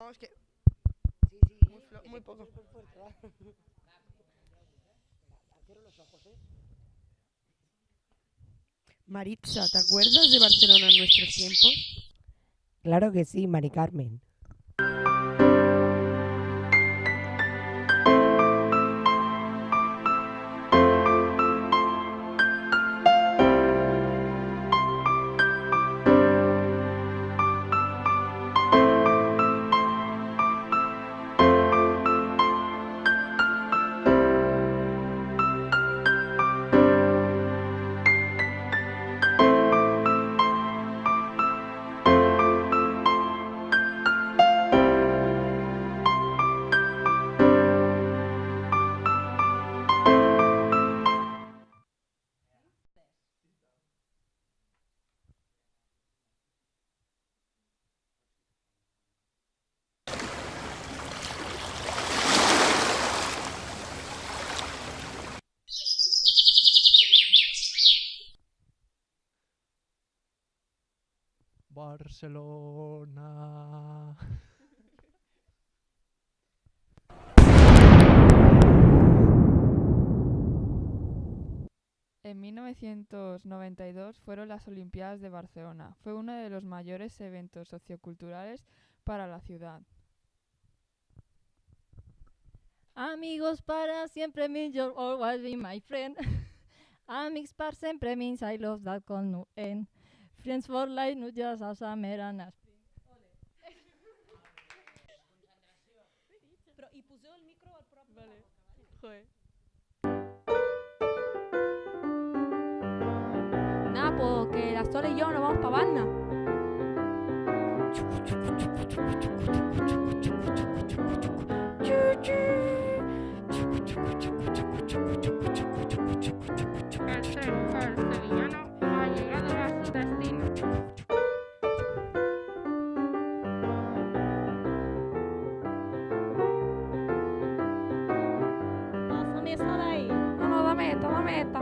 No, es que Sí, sí, muy poco. súper fuerte, ¿va? Cierro los ojos, ¿eh? Maritza, ¿te acuerdas de Barcelona en nuestros tiempos? Claro que sí, Mari Carmen. Barcelona. En 1992 fueron las Olimpiadas de Barcelona. Fue uno de los mayores eventos socioculturales para la ciudad. Amigos para siempre means you'll always be my friend. Amics per sempre means I love that con no end. Friends for life, no just as a meranas. Però hi poseu el micro al prop. Vale. Joder. Nada, pues que la Sole y yo nos vamos pa' Barna. El tren sevillano ha llegado a su destino. Pásame esa de ahí. No, no, dame esta, dame esta.